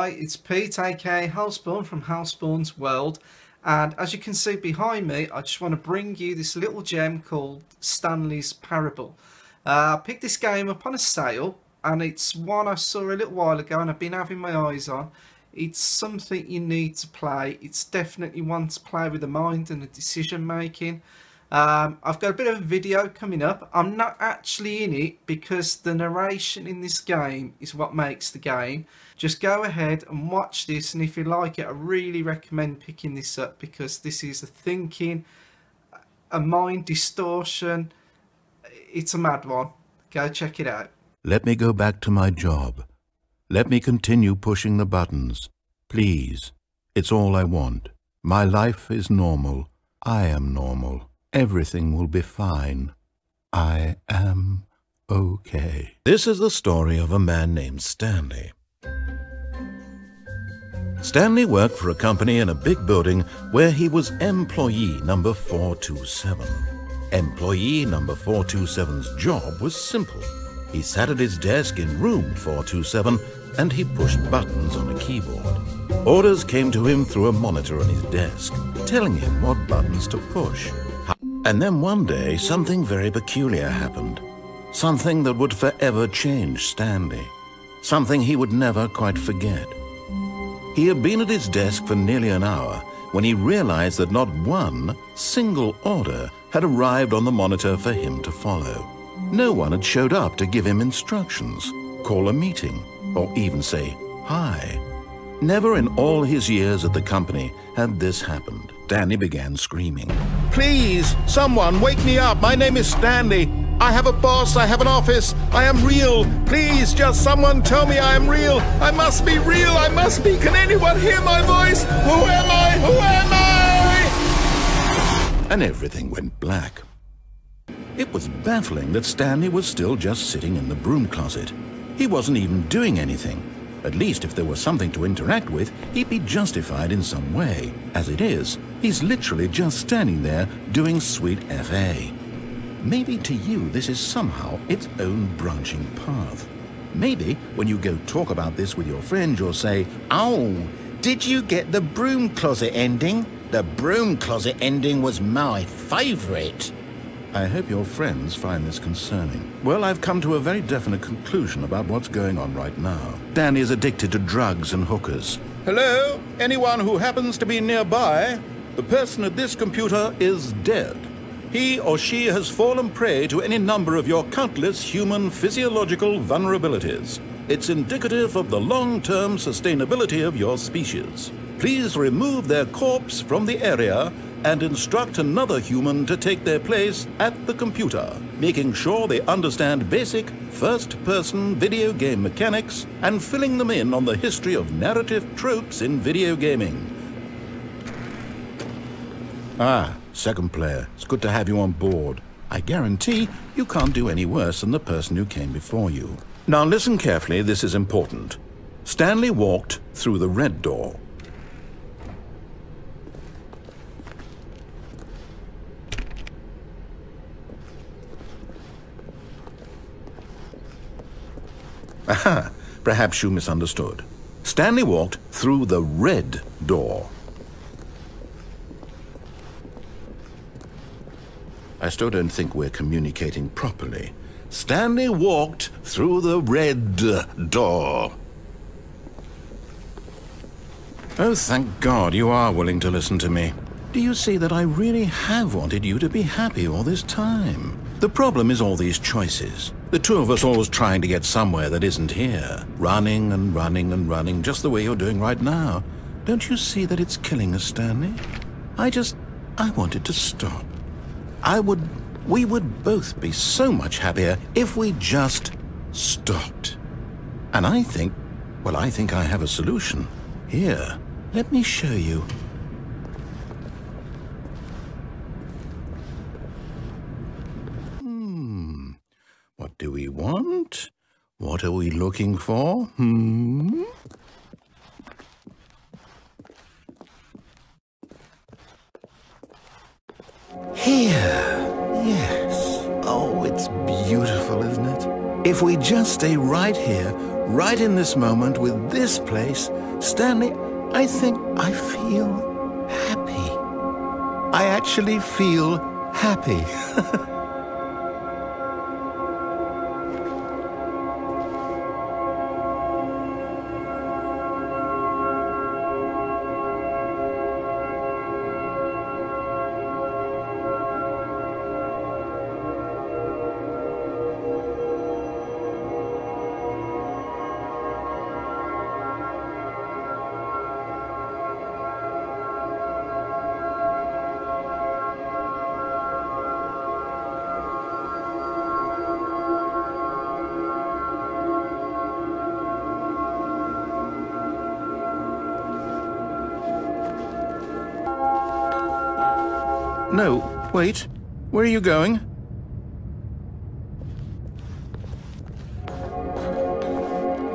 Hi, it's Pete aka Hlspwn from Hlspwns World, and as you can see behind me, I just want to bring you this little gem called Stanley's Parable. I picked this game up on a sale, and it's one I saw a little while ago and I've been having my eyes on. It's something you need to play. It's definitely one to play with the mind and the decision making. I've got a bit of a video coming up. I'm not actually in it because the narration in this game is what makes the game. Just go ahead and watch this, and if you like it, I really recommend picking this up because this is a thinking, a mind distortion. It's a mad one. Go check it out. Let me go back to my job. Let me continue pushing the buttons. Please. It's all I want. My life is normal. I am normal. Everything will be fine. I am okay. This is the story of a man named Stanley. Stanley worked for a company in a big building where he was employee number 427. Employee number 427's job was simple. He sat at his desk in room 427 and he pushed buttons on a keyboard. Orders came to him through a monitor on his desk, telling him what buttons to push. And then one day, something very peculiar happened. Something that would forever change Stanley. Something he would never quite forget. He had been at his desk for nearly an hour when he realized that not one single order had arrived on the monitor for him to follow. No one had showed up to give him instructions, call a meeting, or even say hi. Never in all his years at the company had this happened. Stanley began screaming. Please, someone wake me up. My name is Stanley. I have a boss. I have an office. I am real. Please, just someone tell me I am real. I must be real. I must be. Can anyone hear my voice? Who am I? Who am I? And everything went black. It was baffling that Stanley was still just sitting in the broom closet. He wasn't even doing anything. At least if there was something to interact with, he'd be justified in some way. As it is, he's literally just standing there doing sweet FA. Maybe to you this is somehow its own branching path. Maybe when you go talk about this with your friends, you'll say, "Oh, did you get the broom closet ending? The broom closet ending was my favorite." I hope your friends find this concerning. Well, I've come to a very definite conclusion about what's going on right now. Danny is addicted to drugs and hookers. Hello? Anyone who happens to be nearby? The person at this computer is dead. He or she has fallen prey to any number of your countless human physiological vulnerabilities. It's indicative of the long-term sustainability of your species. Please remove their corpse from the area and instruct another human to take their place at the computer, making sure they understand basic first-person video game mechanics and filling them in on the history of narrative tropes in video gaming. Ah, second player, it's good to have you on board. I guarantee you can't do any worse than the person who came before you. Now listen carefully, this is important. Stanley walked through the red door. Aha, perhaps you misunderstood. Stanley walked through the red door. I still don't think we're communicating properly. Stanley walked through the red door. Oh, thank God you are willing to listen to me. Do you see that I really have wanted you to be happy all this time? The problem is all these choices. The two of us always trying to get somewhere that isn't here. Running and running and running, just the way you're doing right now. Don't you see that it's killing us, Stanley? I wanted to stop. We would both be so much happier if we just stopped. And I think I have a solution. Here, let me show you. What do we want? What are we looking for? Here. Yes. Oh, it's beautiful, isn't it? If we just stay right here, right in this moment with this place, Stanley, I think I feel happy. I actually feel happy. No, wait. Where are you going?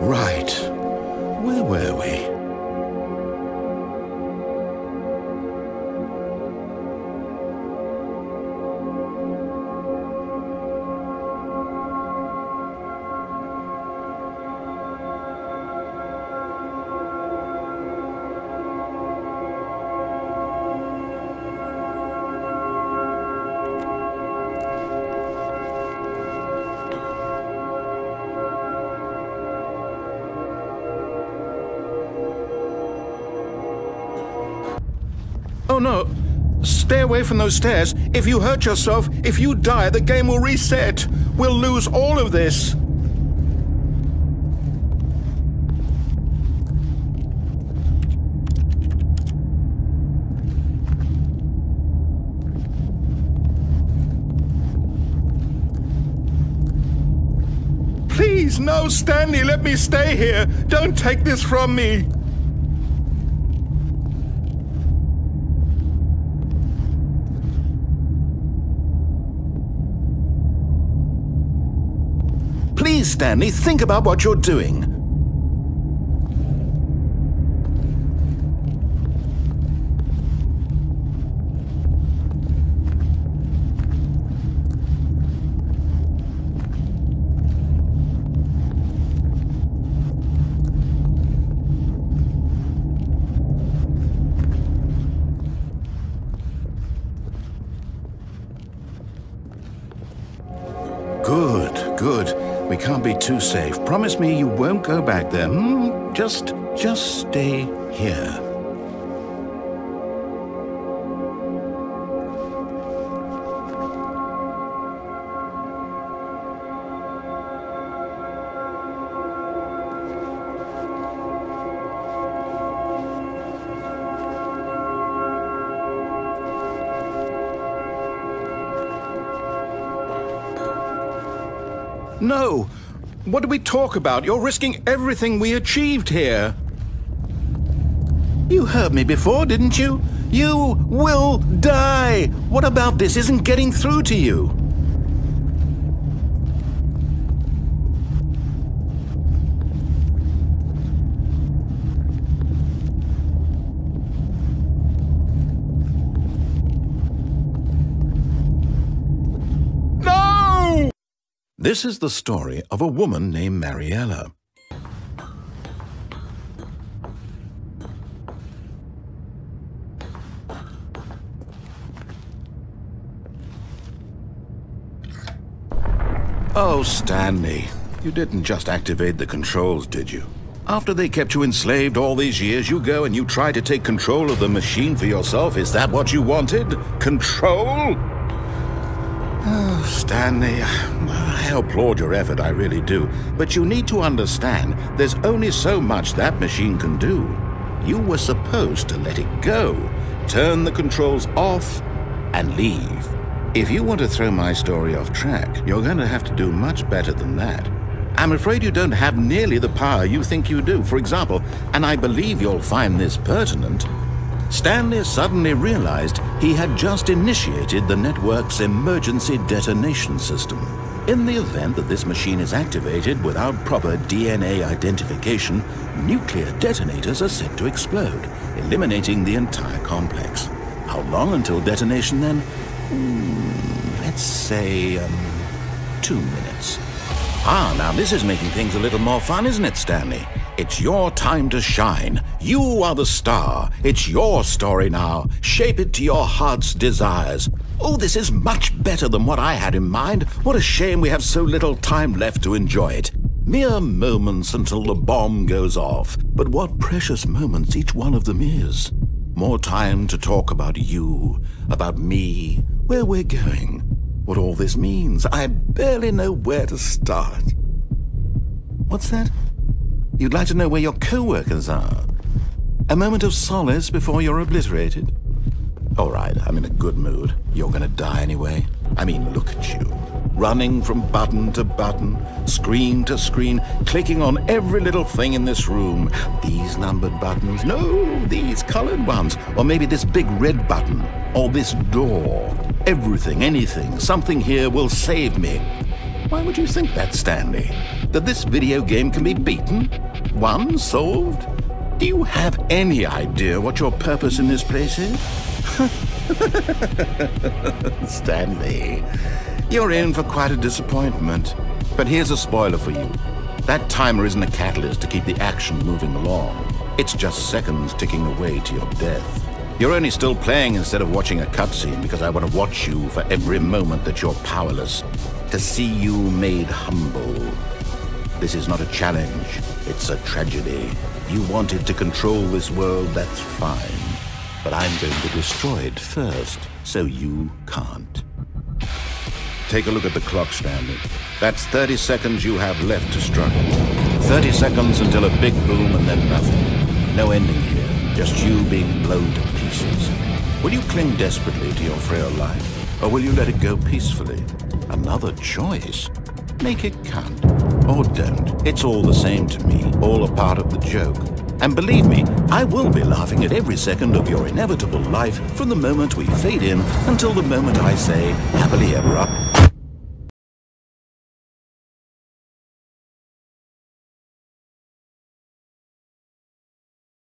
Right. Where were we? Oh no! Stay away from those stairs. If you hurt yourself, if you die, the game will reset. We'll lose all of this. Please, no, Stanley, let me stay here. Don't take this from me. Please, Stanley, think about what you're doing. Good, good. We can't be too safe. Promise me you won't go back there. Just stay here. No! What do we talk about? You're risking everything we achieved here. You heard me before, didn't you? You will die! What about this isn't getting through to you? This is the story of a woman named Mariella. Oh, Stanley, you didn't just activate the controls, did you? After they kept you enslaved all these years, you go and you try to take control of the machine for yourself. Is that what you wanted? Control? Oh, Stanley, I applaud your effort, I really do. But you need to understand, there's only so much that machine can do. You were supposed to let it go, turn the controls off, and leave. If you want to throw my story off track, you're going to have to do much better than that. I'm afraid you don't have nearly the power you think you do. For example, and I believe you'll find this pertinent, Stanley suddenly realized he had just initiated the network's emergency detonation system. In the event that this machine is activated without proper DNA identification, nuclear detonators are set to explode, eliminating the entire complex. How long until detonation then? Let's say, 2 minutes. Ah, now this is making things a little more fun, isn't it, Stanley? It's your time to shine. You are the star. It's your story now. Shape it to your heart's desires. Oh, this is much better than what I had in mind. What a shame we have so little time left to enjoy it. Mere moments until the bomb goes off. But what precious moments each one of them is. More time to talk about you, about me, where we're going, what all this means. I barely know where to start. What's that? You'd like to know where your co-workers are? A moment of solace before you're obliterated? All right, I'm in a good mood. You're gonna die anyway. I mean, look at you. Running from button to button, screen to screen, clicking on every little thing in this room. These numbered buttons, no, these colored ones. Or maybe this big red button, or this door. Everything, anything, something here will save me. Why would you think that, Stanley? That this video game can be beaten? Won? Solved? Do you have any idea what your purpose in this place is? Stanley, you're in for quite a disappointment. But here's a spoiler for you. That timer isn't a catalyst to keep the action moving along. It's just seconds ticking away to your death. You're only still playing instead of watching a cutscene because I want to watch you for every moment that you're powerless. To see you made humble. This is not a challenge. It's a tragedy. You wanted to control this world, that's fine. But I'm going to destroy it first, so you can't. Take a look at the clock, Stanley. That's 30 seconds you have left to struggle. 30 seconds until a big boom and then nothing. No ending here, just you being blown to pieces. Will you cling desperately to your frail life, or will you let it go peacefully? Another choice. Make it count. Or don't. It's all the same to me, all a part of the joke. And believe me, I will be laughing at every second of your inevitable life from the moment we fade in until the moment I say, happily ever after.